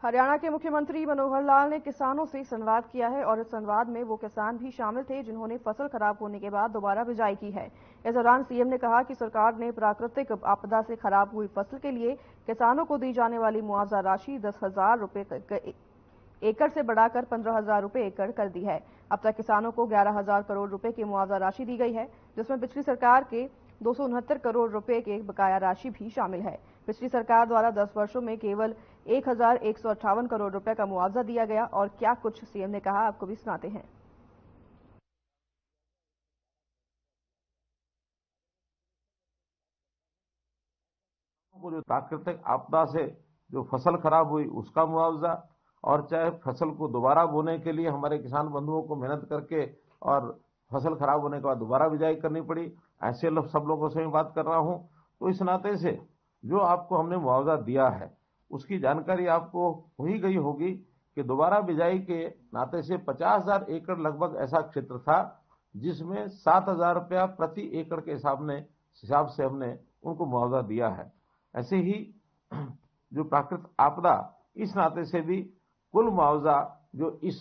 हरियाणा के मुख्यमंत्री मनोहर लाल ने किसानों से संवाद किया है और इस संवाद में वो किसान भी शामिल थे जिन्होंने फसल खराब होने के बाद दोबारा बिजाई की है। इस दौरान सीएम ने कहा कि सरकार ने प्राकृतिक आपदा से खराब हुई फसल के लिए किसानों को दी जाने वाली मुआवजा राशि 10,000 रुपए एकड़ से बढ़ाकर 15,000 रुपए एकड़ कर दी है। अब तक किसानों को 11,000 करोड़ रुपए की मुआवजा राशि दी गई है, जिसमें पिछली सरकार के 269 करोड़ रुपए के बकाया राशि भी शामिल है। पिछली सरकार द्वारा 10 वर्षों में केवल 1,158 करोड़ रुपए का मुआवजा दिया गया। और क्या कुछ सीएम ने कहा, आपको भी सुनाते हैं। जो प्राकृतिक आपदा से जो फसल खराब हुई उसका मुआवजा, और चाहे फसल को दोबारा बोने के लिए हमारे किसान बंधुओं को मेहनत करके और फसल खराब होने के बाद दोबारा बिजाई करनी पड़ी, ऐसे सब लोगों से मैं बात कर रहा हूं। तो इस नाते से जो आपको हमने मुआवजा दिया है उसकी जानकारी आपको हो ही गई होगी कि दोबारा बिजाई के नाते से 50,000 एकड़ लगभग ऐसा क्षेत्र था जिसमें 7,000 रुपया प्रति एकड़ के हिसाब से हमने उनको मुआवजा दिया है। ऐसे ही जो प्राकृतिक आपदा, इस नाते से भी कुल मुआवजा जो इस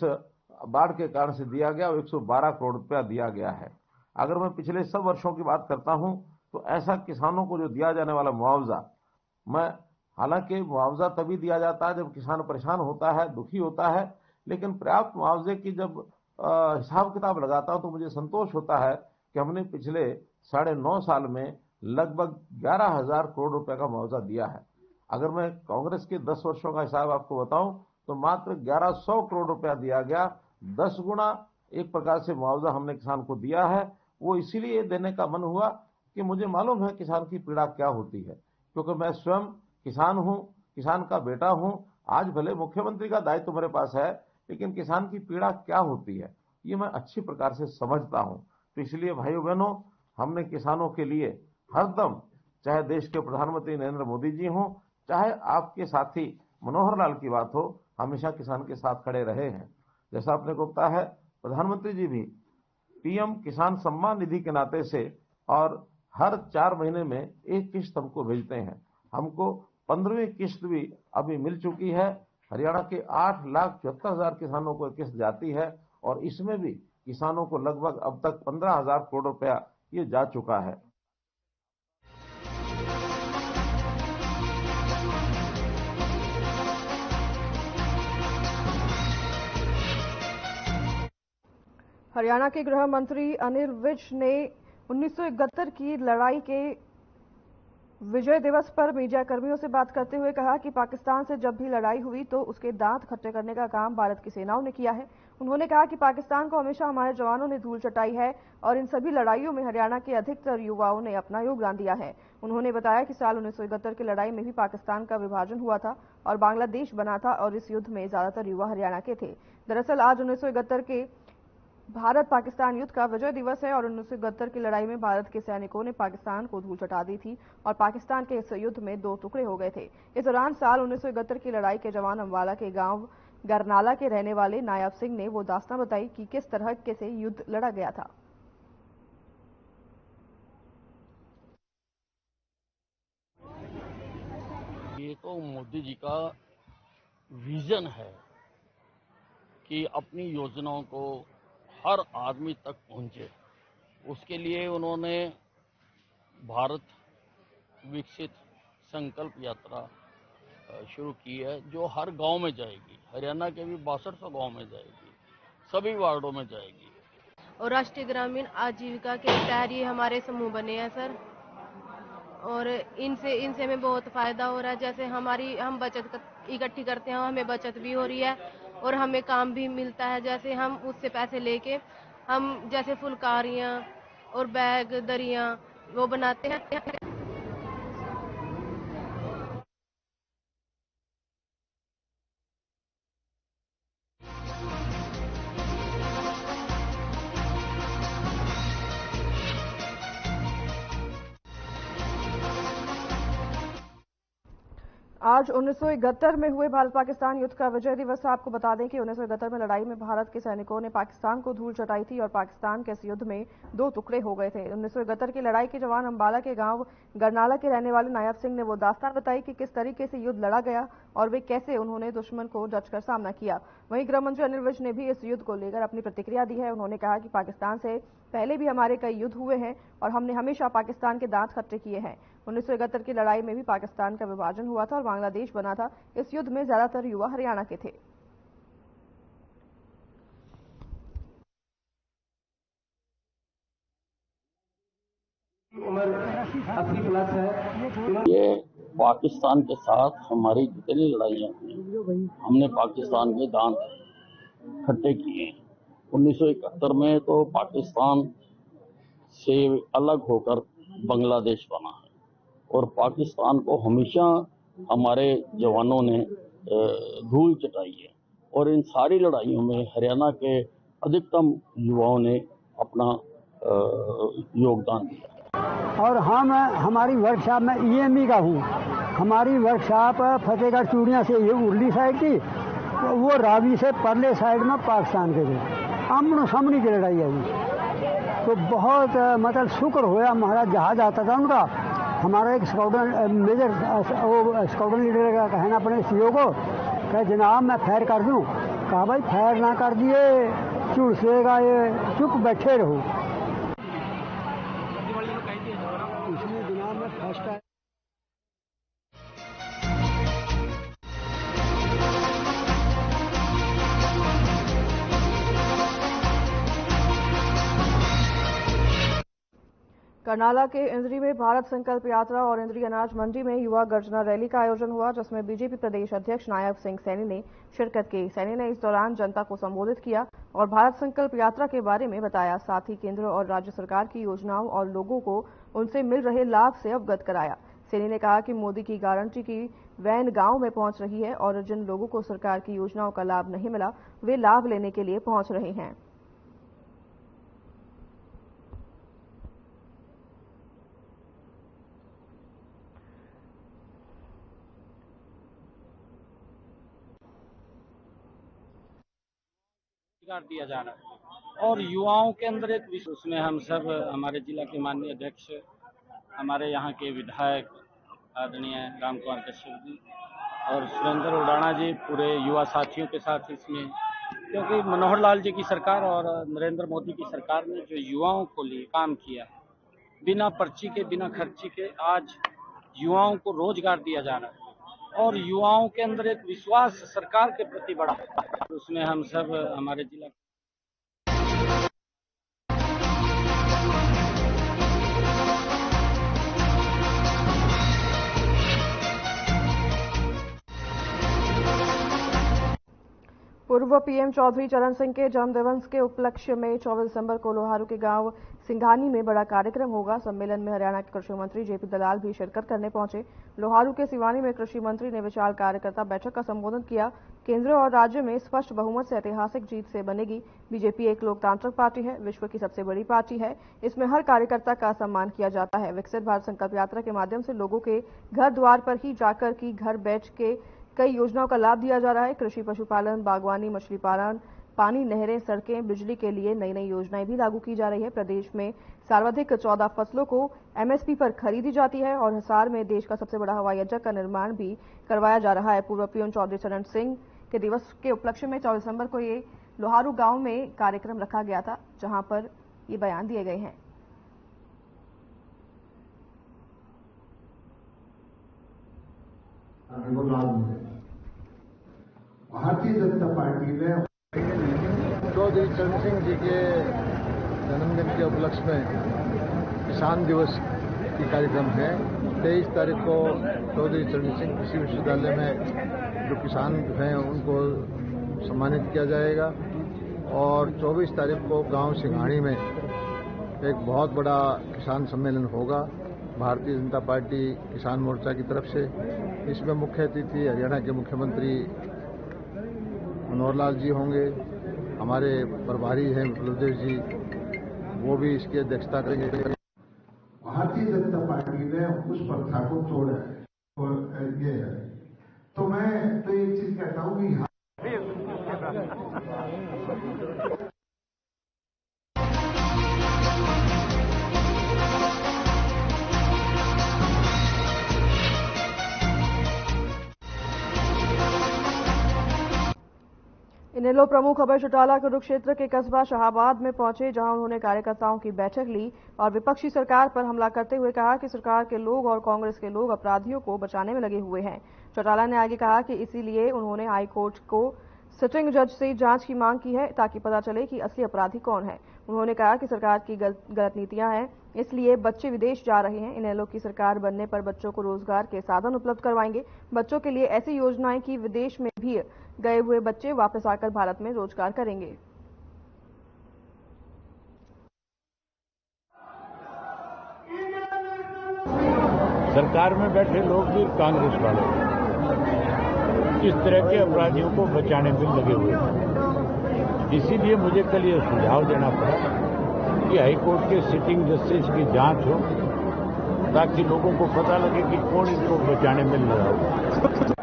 बाढ़ के कारण से दिया गया वो 112 करोड़ रुपया दिया गया है। अगर मैं पिछले सब वर्षों की बात करता हूं तो ऐसा किसानों को जो दिया जाने वाला मुआवजा, हालांकि मुआवजा तभी दिया जाता है जब किसान परेशान होता है, दुखी होता है, लेकिन पर्याप्त मुआवजे की जब हिसाब किताब लगाता हूं तो मुझे संतोष होता है कि हमने पिछले 9.5 साल में लगभग 11,000 करोड़ रुपए का मुआवजा दिया है। अगर मैं कांग्रेस के 10 वर्षों का हिसाब आपको बताऊं तो मात्र 1,100 करोड़ रुपया दिया गया। 10 गुना एक प्रकार से मुआवजा हमने किसान को दिया है। वो इसीलिए देने का मन हुआ कि मुझे मालूम है किसान की पीड़ा क्या होती है, क्योंकि मैं स्वयं किसान हूं, किसान का बेटा हूं। आज भले मुख्यमंत्री का दायित्व तो मेरे पास है, लेकिन किसान की पीड़ा क्या होती है ये मैं अच्छी प्रकार से समझता हूं। तो इसलिए भाइयों बहनों, हमने किसानों के लिए हरदम, चाहे देश के प्रधानमंत्री नरेंद्र मोदी जी हों, चाहे आपके साथी मनोहर लाल की बात हो, हमेशा किसान के साथ खड़े रहे हैं। जैसा आपने को पता है, प्रधानमंत्री जी भी पीएम किसान सम्मान निधि के नाते से और हर 4 महीने में एक किस्त हमको भेजते हैं। हमको 15वीं किस्त भी अभी मिल चुकी है। हरियाणा के 8,74,000 किसानों को किस्त जाती है और इसमें भी किसानों को लगभग अब तक 15,000 करोड़ रुपया ये जा चुका है। हरियाणा के गृह मंत्री अनिल विज ने 1971 की लड़ाई के विजय दिवस पर मीडिया कर्मियों से बात करते हुए कहा कि पाकिस्तान से जब भी लड़ाई हुई तो उसके दांत खट्टे करने का काम भारत की सेनाओं ने किया है। उन्होंने कहा कि पाकिस्तान को हमेशा हमारे जवानों ने धूल चटाई है और इन सभी लड़ाइयों में हरियाणा के अधिकतर युवाओं ने अपना योगदान दिया है। उन्होंने बताया कि साल 1971 की लड़ाई में भी पाकिस्तान का विभाजन हुआ था और बांग्लादेश बना था और इस युद्ध में ज्यादातर युवा हरियाणा के थे। दरअसल आज 1971 के भारत पाकिस्तान युद्ध का विजय दिवस है और 1971 की लड़ाई में भारत के सैनिकों ने पाकिस्तान को धूल चटा दी थी और पाकिस्तान के इस युद्ध में 2 टुकड़े हो गए थे। इस दौरान साल 1971 की लड़ाई के जवान अम्बाला के गांव गरनाला के रहने वाले नायब सिंह ने वो दास्तां बताई कि किस तरह के से युद्ध लड़ा गया था। ये तो मोदी जी का विजन है कि अपनी योजनाओं को हर आदमी तक पहुंचे। उसके लिए उन्होंने भारत विकसित संकल्प यात्रा शुरू की है, जो हर गांव में जाएगी। हरियाणा के भी 6200 गांव में जाएगी, सभी वार्डों में जाएगी। और राष्ट्रीय ग्रामीण आजीविका के तहत ये हमारे समूह बने हैं सर, और इनसे हमें बहुत फायदा हो रहा है। जैसे हम बचत इकट्ठी करते हैं, हमें बचत भी हो रही है और हमें काम भी मिलता है। जैसे हम उससे पैसे लेके हम जैसे फुलकारियाँ और बैग दरियाँ वो बनाते हैं। आज 1971 में हुए भारत पाकिस्तान युद्ध का विजय दिवस। आपको बता दें कि 1971 में लड़ाई में भारत के सैनिकों ने पाकिस्तान को धूल चटाई थी और पाकिस्तान के इस युद्ध में 2 टुकड़े हो गए थे। 1971 की लड़ाई के जवान अंबाला के गांव गरनाला के रहने वाले नायब सिंह ने वो दास्तान बताई कि किस तरीके से युद्ध लड़ा गया और वे कैसे उन्होंने दुश्मन को डटकर सामना किया। वहीं गृह मंत्री अनिल विज ने भी इस युद्ध को लेकर अपनी प्रतिक्रिया दी है। उन्होंने कहा कि पाकिस्तान से पहले भी हमारे कई युद्ध हुए हैं और हमने हमेशा पाकिस्तान के दांत खट्टे किए हैं। 1971 की लड़ाई में भी पाकिस्तान का विभाजन हुआ था और बांग्लादेश बना था। इस युद्ध में ज्यादातर युवा हरियाणा के थे। ये पाकिस्तान के साथ हमारी जितनी लड़ाइयाँ हुई, हमने पाकिस्तान के दांत खट्टे किए। 1971 में तो पाकिस्तान से अलग होकर बांग्लादेश बना है और पाकिस्तान को हमेशा हमारे जवानों ने धूल चटाई है और इन सारी लड़ाइयों में हरियाणा के अधिकतम युवाओं ने अपना योगदान दिया। और हम हमारी वर्कशॉप में ईएमई का हूँ। हमारी वर्कशॉप फतेहगढ़ चूड़ियाँ से ये उर्ली साइड थी, वो रावी से परले साइड में पाकिस्तान के थे। आमनो सामने की लड़ाई है। तो बहुत मतलब शुक्र होया, हमारा जहाज आता था उनका। हमारा एक स्क्वाड्रन मेजर वो स्क्वाड्रन लीडर का कहना अपने सीओ को कहा जनाब मैं फायर कर दूं। कहा भाई फायर ना कर दिए चुड़सेगा ये, चुप बैठे रहो। पिछले दिनों में फर्स्ट टाइम करनाला के इंद्री में भारत संकल्प यात्रा और इंद्री अनाज मंडी में युवा गर्जना रैली का आयोजन हुआ, जिसमें बीजेपी प्रदेश अध्यक्ष नायब सिंह सैनी ने शिरकत की। सैनी ने इस दौरान जनता को संबोधित किया और भारत संकल्प यात्रा के बारे में बताया। साथ ही केंद्र और राज्य सरकार की योजनाओं और लोगों को उनसे मिल रहे लाभ से अवगत कराया। सैनी ने कहा कि मोदी की गारंटी की वैन गांव में पहुंच रही है और जिन लोगों को सरकार की योजनाओं का लाभ नहीं मिला वे लाभ लेने के लिए पहुंच रहे हैं। दिया जा रहा है और युवाओं के अंदर एक विश्वास, उसमें हम सब हमारे जिला के माननीय अध्यक्ष, हमारे यहाँ के विधायक आदरणीय राम कुमार कश्यप जी और सुरेंद्र उडाणा जी, पूरे युवा साथियों के साथ इसमें, क्योंकि मनोहर लाल जी की सरकार और नरेंद्र मोदी की सरकार ने जो युवाओं को लिए काम किया है, बिना पर्ची के बिना खर्ची के आज युवाओं को रोजगार दिया जा रहा है और युवाओं के अंदर एक विश्वास सरकार के प्रति बढ़ा है। उसमें हम सब हमारे जिला पूर्व पीएम चौधरी चरण सिंह के जन्मदिवस के उपलक्ष्य में 24 दिसंबर को लोहारू के गांव सिंघानी में बड़ा कार्यक्रम होगा। सम्मेलन में हरियाणा के कृषि मंत्री जेपी दलाल भी शिरकत करने पहुंचे। लोहारू के सिवानी में कृषि मंत्री ने विशाल कार्यकर्ता बैठक का संबोधन किया। केंद्र और राज्य में स्पष्ट बहुमत से ऐतिहासिक जीत से बनेगी। बीजेपी एक लोकतांत्रिक पार्टी है, विश्व की सबसे बड़ी पार्टी है। इसमें हर कार्यकर्ता का सम्मान किया जाता है। विकसित भारत संकल्प यात्रा के माध्यम से लोगों के घर द्वार पर ही जाकर की घर बैठ के कई योजनाओं का लाभ दिया जा रहा है। कृषि, पशुपालन, बागवानी, मछली पालन, पानी, नहरें, सड़कें, बिजली के लिए नई नई योजनाएं भी लागू की जा रही है। प्रदेश में सर्वाधिक 14 फसलों को एमएसपी पर खरीदी जाती है और हिसार में देश का सबसे बड़ा हवाई अड्डा का निर्माण भी करवाया जा रहा है। पूर्व पीएम चौधरी चरण सिंह के दिवस के उपलक्ष्य में 24 दिसंबर को ये लोहारू गांव में कार्यक्रम रखा गया था, जहां पर ये बयान दिए गए हैं। भारतीय जनता पार्टी ने चौधरी चरण सिंह जी के जन्मदिन के उपलक्ष्य में किसान दिवस की कार्यक्रम है। 23 तारीख को चौधरी चरण सिंह कृषि विश्वविद्यालय में जो किसान हैं उनको सम्मानित किया जाएगा और 24 तारीख को गांव सिंघानी में एक बहुत बड़ा किसान सम्मेलन होगा भारतीय जनता पार्टी किसान मोर्चा की तरफ से। इसमें मुख्य अतिथि हरियाणा के मुख्यमंत्री मनोहर लाल जी होंगे, हमारे प्रभारी हैं बलदेव जी, वो भी इसकी अध्यक्षता करेंगे। भारतीय जनता पार्टी ने उस प्रथा को तोड़ा है और ये है तो मैं तो एक चीज कहता हूँ कि इनेलो प्रमुख अभय चौटाला कुरुक्षेत्र के कस्बा शाहाबाद में पहुंचे, जहां उन्होंने कार्यकर्ताओं की बैठक ली और विपक्षी सरकार पर हमला करते हुए कहा कि सरकार के लोग और कांग्रेस के लोग अपराधियों को बचाने में लगे हुए हैं। चौटाला ने आगे कहा कि इसीलिए उन्होंने हाईकोर्ट को सिटिंग जज से जांच की मांग की है ताकि पता चले कि असली अपराधी कौन है। उन्होंने कहा कि सरकार की गलत नीतियां हैं, इसलिए बच्चे विदेश जा रहे हैं। इनेलो की सरकार बनने पर बच्चों को रोजगार के साधन उपलब्ध करवाएंगे। बच्चों के लिए ऐसी योजनाएं कि विदेश में भी गए हुए बच्चे वापस आकर भारत में रोजगार करेंगे। सरकार में बैठे लोग भी कांग्रेस वाले इस तरह के अपराधियों को बचाने में लगे हुए हैं। इसीलिए मुझे कल ये सुझाव देना पड़ा कि हाईकोर्ट के सिटिंग जस्टिस की जांच हो ताकि लोगों को पता लगे कि कौन इनको बचाने में लगा हुआ।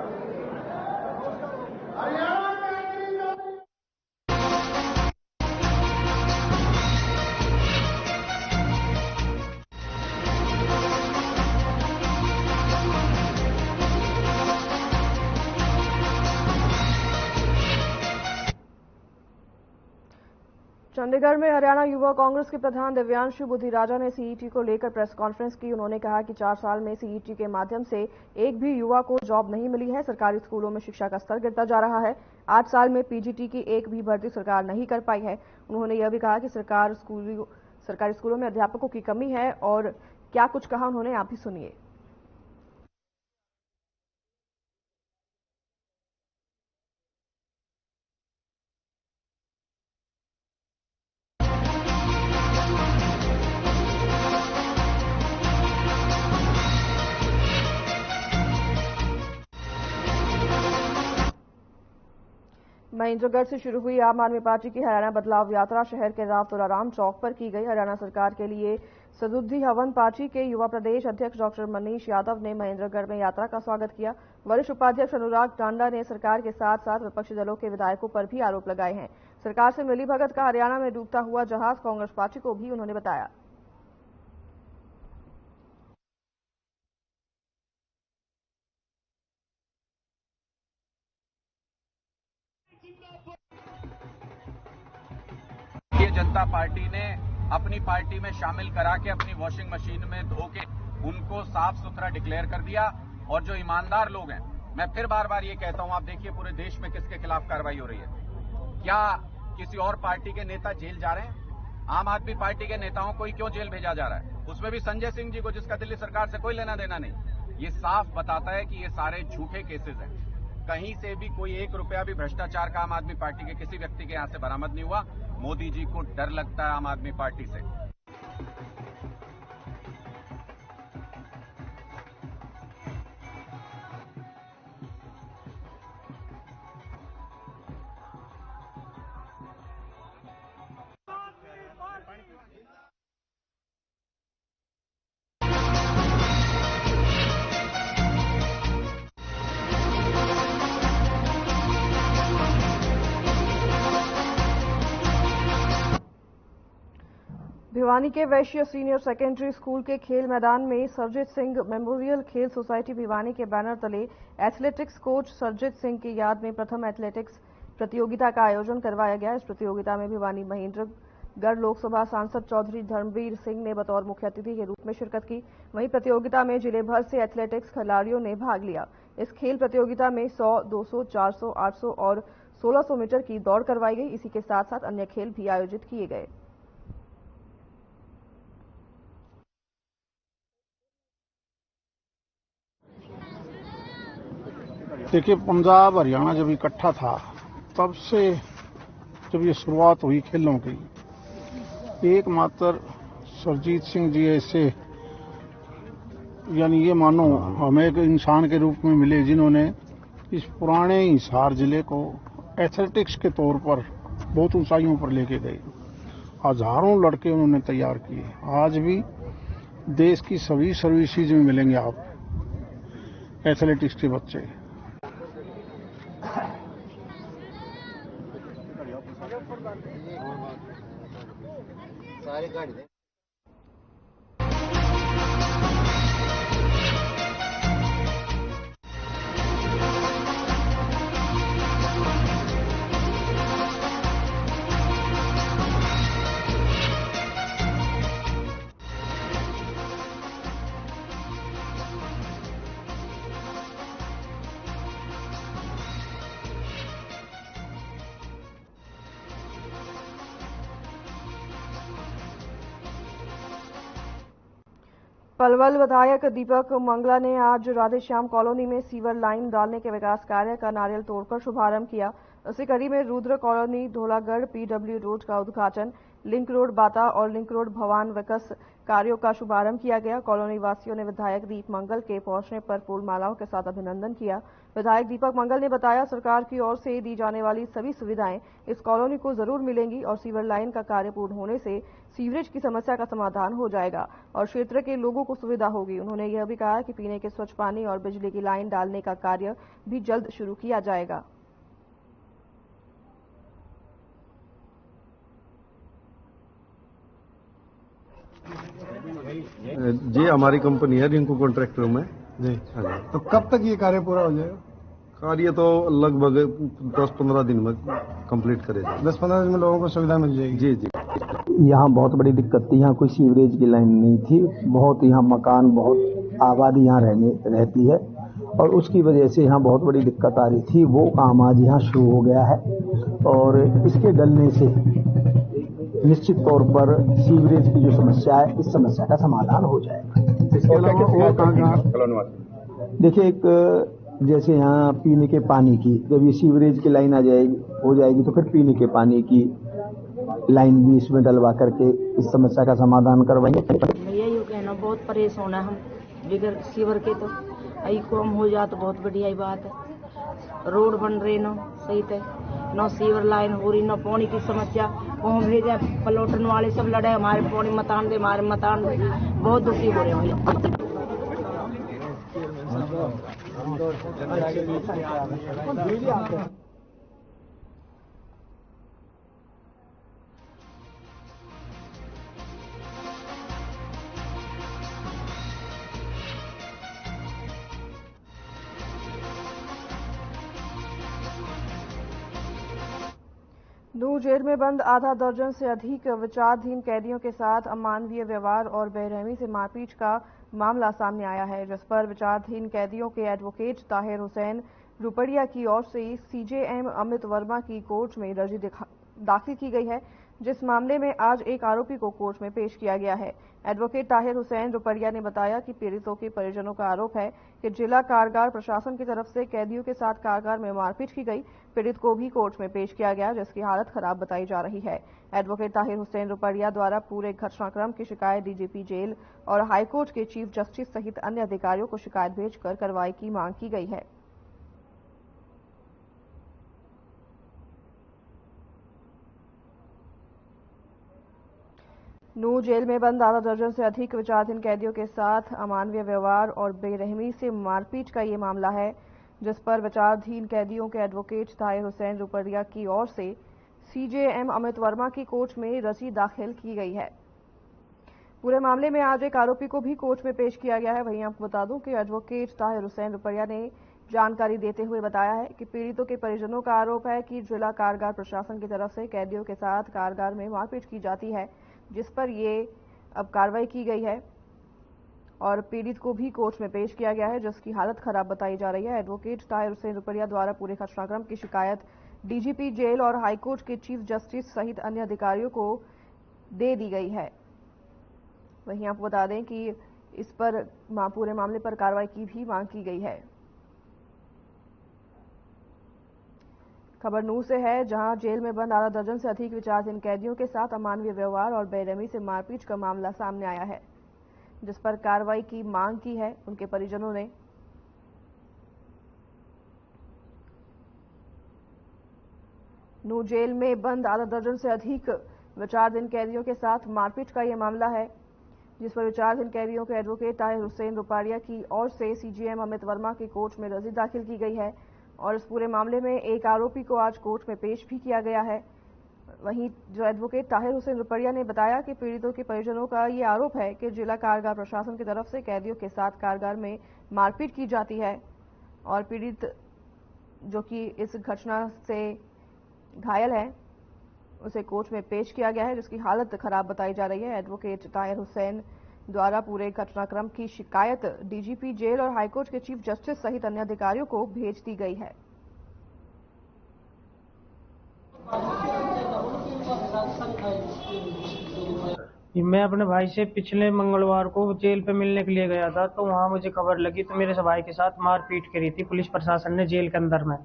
चंडीगढ़ में हरियाणा युवा कांग्रेस के प्रधान दिव्यांशु बुद्धिराजा ने सीईटी को लेकर प्रेस कॉन्फ्रेंस की। उन्होंने कहा कि 4 साल में सीईटी के माध्यम से एक भी युवा को जॉब नहीं मिली है। सरकारी स्कूलों में शिक्षा का स्तर गिरता जा रहा है। 8 साल में पीजीटी की एक भी भर्ती सरकार नहीं कर पाई है। उन्होंने यह भी कहा कि सरकारी स्कूलों में अध्यापकों की कमी है और क्या कुछ कहा उन्होंने, आप भी सुनिए। महेंद्रगढ़ से शुरू हुई आम आदमी पार्टी की हरियाणा बदलाव यात्रा शहर के राव तुलाराम चौक पर की गई। हरियाणा सरकार के लिए सदुद्धि हवन पार्टी के युवा प्रदेश अध्यक्ष डॉक्टर मनीष यादव ने महेंद्रगढ़ में यात्रा का स्वागत किया। वरिष्ठ उपाध्यक्ष अनुराग टांडा ने सरकार के साथ साथ विपक्षी दलों के विधायकों पर भी आरोप लगाए हैं। सरकार से मिलीभगत का हरियाणा में डूबता हुआ जहाज कांग्रेस पार्टी को भी उन्होंने बताया। भारतीय जनता पार्टी ने अपनी पार्टी में शामिल करा के अपनी वॉशिंग मशीन में धो के उनको साफ सुथरा डिक्लेयर कर दिया। और जो ईमानदार लोग हैं, मैं फिर बार बार ये कहता हूं, आप देखिए पूरे देश में किसके खिलाफ कार्रवाई हो रही है। क्या किसी और पार्टी के नेता जेल जा रहे हैं? आम आदमी पार्टी के नेताओं को ही क्यों जेल भेजा जा रहा है? उसमें भी संजय सिंह जी को, जिसका दिल्ली सरकार से कोई लेना देना नहीं। ये साफ बताता है कि ये सारे झूठे केसेस हैं। कहीं से भी कोई 1 रुपया भी भ्रष्टाचार का आम आदमी पार्टी के किसी व्यक्ति के यहां से बरामद नहीं हुआ। मोदी जी को डर लगता है आम आदमी पार्टी से। भिवानी के वैश्य सीनियर सेकेंडरी स्कूल के खेल मैदान में सरजीत सिंह मेमोरियल खेल सोसाइटी भिवानी के बैनर तले एथलेटिक्स कोच सरजीत सिंह की याद में प्रथम एथलेटिक्स प्रतियोगिता का आयोजन करवाया गया। इस प्रतियोगिता में भिवानी महेंद्रगढ़ लोकसभा सांसद चौधरी धर्मवीर सिंह ने बतौर मुख्य अतिथि के रूप में शिरकत की। वहीं प्रतियोगिता में जिले भर से एथलेटिक्स खिलाड़ियों ने भाग लिया। इस खेल प्रतियोगिता में 100, 200, 400, 800 और 1600 मीटर की दौड़ करवाई गई। इसी के साथ साथ अन्य खेल भी आयोजित किए गए। देखिए, पंजाब हरियाणा जब इकट्ठा था तब से जब ये शुरुआत हुई खेलों की, एकमात्र सरजीत सिंह जी ऐसे, यानी ये मानो हमें एक इंसान के रूप में मिले जिन्होंने इस पुराने हिसार जिले को एथलेटिक्स के तौर पर बहुत ऊंचाइयों पर लेके गए। हजारों लड़के उन्होंने तैयार किए। आज भी देश की सभी सर्विसेज में मिलेंगे आप एथलेटिक्स के बच्चे। सारे काट दे। पलवल विधायक दीपक मंगला ने आज राधेश्याम कॉलोनी में सीवर लाइन डालने के विकास कार्य का नारियल तोड़कर शुभारंभ किया। इसी कड़ी में Rudra colony Dholagarh PWD road का उद्घाटन, लिंक रोड बाता और लिंक रोड भवान विकास कार्यों का शुभारंभ किया गया। कॉलोनी वासियों ने विधायक दीप मंगल के पहुंचने पर फूल मालाओं के साथ अभिनंदन किया। विधायक दीपक मंगल ने बताया, सरकार की ओर से दी जाने वाली सभी सुविधाएं इस कॉलोनी को जरूर मिलेंगी और सीवर लाइन का कार्य पूर्ण होने से सीवरेज की समस्या का समाधान हो जाएगा और क्षेत्र के लोगों को सुविधा होगी। उन्होंने यह भी कहा कि पीने के स्वच्छ पानी और बिजली की लाइन डालने का कार्य भी जल्द शुरू किया जाएगा। जी, हमारी कंपनी है रिंकू कॉन्ट्रैक्टर में जी। तो कब तक ये कार्य पूरा हो जाएगा? कार्य तो लगभग 10-15 दिन में कंप्लीट करेगा। 10-15 दिन में लोगों को सुविधा मिल जाएगी। जी जी। यहाँ बहुत बड़ी दिक्कत थी, यहाँ कोई सीवरेज की लाइन नहीं थी, बहुत यहाँ मकान, बहुत आबादी यहाँ रहती है और उसकी वजह से यहाँ बहुत बड़ी दिक्कत आ रही थी। वो काम आज यहाँ शुरू हो गया है और इसके डलने से निश्चित तौर पर सीवरेज की जो समस्या है, इस समस्या का समाधान हो जाएगा। देखिए, एक जैसे यहाँ पीने के पानी की, जब ये सीवरेज की लाइन हो जाएगी तो फिर पीने के पानी की लाइन भी इसमें डलवा करके इस समस्या का समाधान करवाएंगे। यही कहना, बहुत परेशान है हम बगैर सीवर के, तो यही काम हो जाए तो बहुत बढ़िया बात है। रोड बन रहे न सही थे, न सीवर लाइन हो रही, न पानी की समस्या। वहाँ भेजे पलौटन वाले सब लड़े, हमारे पानी मतान दे, हमारे मतान दे, बहुत दुखी हो रहे हैं। नूर जेल में बंद आधा दर्जन से अधिक विचाराधीन कैदियों के साथ अमानवीय व्यवहार और बेरहमी से मारपीट का मामला सामने आया है, जिस पर विचाराधीन कैदियों के एडवोकेट ताहिर हुसैन रुपड़िया की ओर से सीजेएम अमित वर्मा की कोर्ट में अर्जी दाखिल की गई है, जिस मामले में आज एक आरोपी को कोर्ट में पेश किया गया है। एडवोकेट ताहिर हुसैन रुपड़िया ने बताया कि पीड़ितों के परिजनों का आरोप है कि जिला कारागार प्रशासन की तरफ से कैदियों के साथ कारागार में मारपीट की गई। पीड़ित को भी कोर्ट में पेश किया गया, जिसकी हालत खराब बताई जा रही है। एडवोकेट ताहिर हुसैन रुपड़िया द्वारा पूरे घटनाक्रम की शिकायत डीजीपी जेल और हाईकोर्ट के चीफ जस्टिस सहित अन्य अधिकारियों को शिकायत भेजकर कार्रवाई की मांग की गई है। नूर जेल में बंद आधा दर्जन से अधिक विचाराधीन कैदियों के साथ अमानवीय व्यवहार और बेरहमी से मारपीट का ये मामला है, जिस पर विचाराधीन कैदियों के एडवोकेट ताहिर हुसैन रुपड़िया की ओर से सीजेएम अमित वर्मा की कोर्ट में अर्जी दाखिल की गई है। पूरे मामले में आज एक आरोपी को भी कोर्ट में पेश किया गया है। वहीं आपको बता दूं कि एडवोकेट ताहिर हुसैन रुपड़िया ने जानकारी देते हुए बताया है कि पीड़ितों के परिजनों का आरोप है कि जिला कारागार प्रशासन की तरफ से कैदियों के साथ कारागार में मारपीट की जाती है, जिस पर ये अब कार्रवाई की गई है और पीड़ित को भी कोर्ट में पेश किया गया है, जिसकी हालत खराब बताई जा रही है। एडवोकेट ताहिर हुसैन रुपड़िया द्वारा पूरे घटनाक्रम की शिकायत डीजीपी जेल और हाईकोर्ट के चीफ जस्टिस सहित अन्य अधिकारियों को दे दी गई है। वहीं आपको बता दें कि इस पर पूरे मामले पर कार्रवाई की भी मांग की गई है। खबर नूर से है, जहां जेल में बंद आधा दर्जन से अधिक विचाराधीन कैदियों के साथ अमानवीय व्यवहार और बेरहमी से मारपीट का मामला सामने आया है, जिस पर कार्रवाई की मांग की है उनके परिजनों ने। नूर जेल में बंद आधा दर्जन से अधिक विचाराधीन कैदियों के साथ मारपीट का यह मामला है, जिस पर विचाराधीन कैदियों के एडवोकेट ताहिर हुसैन रुपड़िया की ओर से सीजेएम अमित वर्मा की कोर्ट में अर्जी दाखिल की गई है और इस पूरे मामले में एक आरोपी को आज कोर्ट में पेश भी किया गया है। वहीं जो एडवोकेट ताहिर हुसैन रुपड़िया ने बताया कि पीड़ितों के परिजनों का ये आरोप है कि जिला कारागार प्रशासन की तरफ से कैदियों के साथ कारागार में मारपीट की जाती है और पीड़ित जो कि इस घटना से घायल है उसे कोर्ट में पेश किया गया है, जिसकी हालत खराब बताई जा रही है। एडवोकेट ताहिर हुसैन द्वारा पूरे घटनाक्रम की शिकायत डीजीपी जेल और हाईकोर्ट के चीफ जस्टिस सहित अन्य अधिकारियों को भेज दी गई है। मैं अपने भाई से पिछले मंगलवार को जेल पे मिलने के लिए गया था, तो वहां मुझे खबर लगी तो मेरे भाई के साथ मारपीट करी थी पुलिस प्रशासन ने जेल के अंदर में।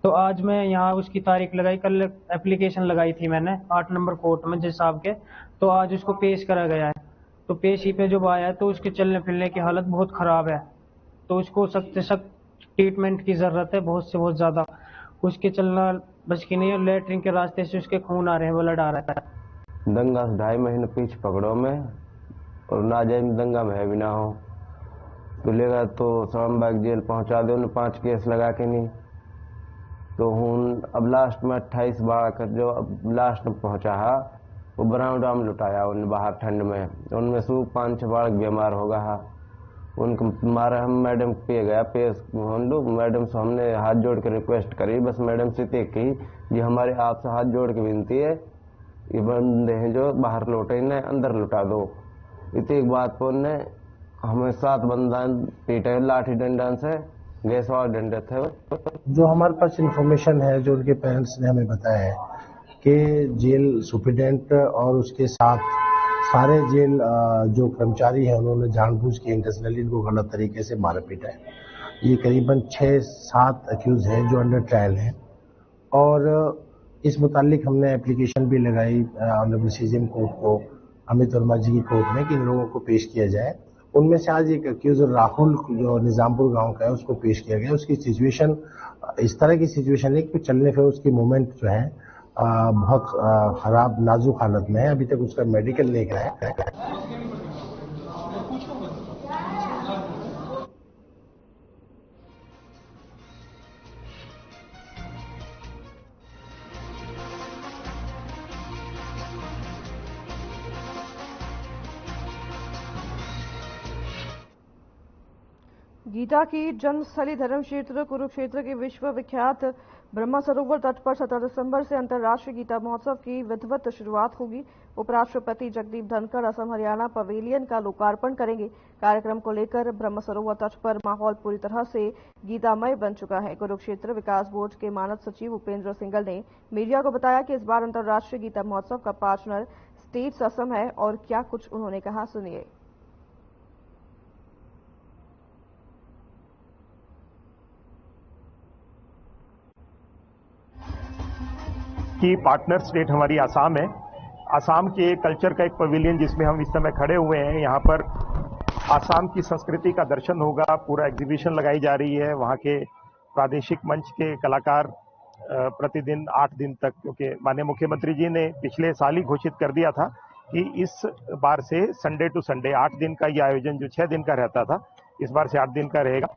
तो आज मैं यहाँ उसकी तारीख लगाई, कल एप्लीकेशन लगाई थी मैंने 8 नंबर कोर्ट में जज साहब के, तो आज उसको पेश करा गया है। तो पेशी पे जब आया तो उसके चलने फिरने की हालत बहुत खराब है, तो उसको सख्त से सख्त ट्रीटमेंट की जरूरत है, बहुत से बहुत ज्यादा। उसके चलना बच की नहीं है, लेटरिन के रास्ते से उसके खून आ रहे हैं, ब्लड आ रहा है। दंगा से 2.5 महीने पीछे पकड़ो में और नाजायज दंगा में है भी ना हो तो लेगा तो शामबाग जेल पहुंचा दे, उन्हें 5 केस लगा के नहीं तो हूँ अब लास्ट में 28 बार कर जो अब लास्ट में पहुंचा है वो ब्राउन लुटाया उन बाहर ठंड में, उनमें से 5-6 बार बीमार हो गया। उनको मारा हम मैडम पे गया पेश हम लोग, मैडम से हमने हाथ जोड़ के रिक्वेस्ट करी, बस मैडम से तय की ये हमारे आपसे हाथ जोड़ के विनती है, ये बंदे हैं जो बाहर लौटे इन्हें अंदर लुटा दो। इतनी एक बात पर उनने हमें 7 बंदा पीटे, लाठी डंडा से गैस वाला डंडे थे। जो हमारे पास इंफॉर्मेशन है, जो उनके पेरेंट्स ने हमें बताया है कि जेल सुप्रिटेंडेंट और उसके साथ सारे जेल जो कर्मचारी हैं उन्होंने जानबूझ के इंटेंशनली इनको गलत तरीके से मारा पीटा है। ये करीबन 6-7 अक्यूज हैं जो अंडर ट्रायल हैं और इस मुतालिक हमने एप्लीकेशन भी लगाई ऑनरेबल सीजेएम कोर्ट को, अमित वर्मा जी की कोर्ट में कि इन लोगों को पेश किया जाए। उनमें से आज एक अक्यूज राहुल जो निजामपुर गांव का है उसको पेश किया गया। उसकी सिचुएशन इस तरह की सिचुएशन है कि चलने फिर उसकी मूवमेंट जो है बहुत खराब नाजुक हालत में है, अभी तक उसका मेडिकल नहीं कराया है। गीता की जन्मस्थली धर्मक्षेत्र कुरुक्षेत्र के विश्व विख्यात ब्रह्म सरोवर तट पर 17 दिसंबर से अंतर्राष्ट्रीय गीता महोत्सव की विधिवत शुरुआत होगी। उपराष्ट्रपति जगदीप धनखड़ असम हरियाणा पवेलियन का लोकार्पण करेंगे। कार्यक्रम को लेकर ब्रह्म सरोवर तट पर माहौल पूरी तरह से गीतामय बन चुका है। कुरुक्षेत्र विकास बोर्ड के मानद सचिव उपेंद्र सिंगल ने मीडिया को बताया कि इस बार अंतर्राष्ट्रीय गीता महोत्सव का पार्टनर स्टेट्स असम है और क्या कुछ उन्होंने कहा, सुनिए। की पार्टनर स्टेट हमारी आसाम है। आसाम के कल्चर का एक पवेलियन जिसमें हम इस समय खड़े हुए हैं, यहाँ पर आसाम की संस्कृति का दर्शन होगा। पूरा एग्जीबिशन लगाई जा रही है। वहाँ के प्रादेशिक मंच के कलाकार प्रतिदिन 8 दिन तक, क्योंकि माननीय मुख्यमंत्री जी ने पिछले साल ही घोषित कर दिया था कि इस बार से संडे टू संडे 8 दिन का ये आयोजन जो 6 दिन का रहता था, इस बार से 8 दिन का रहेगा।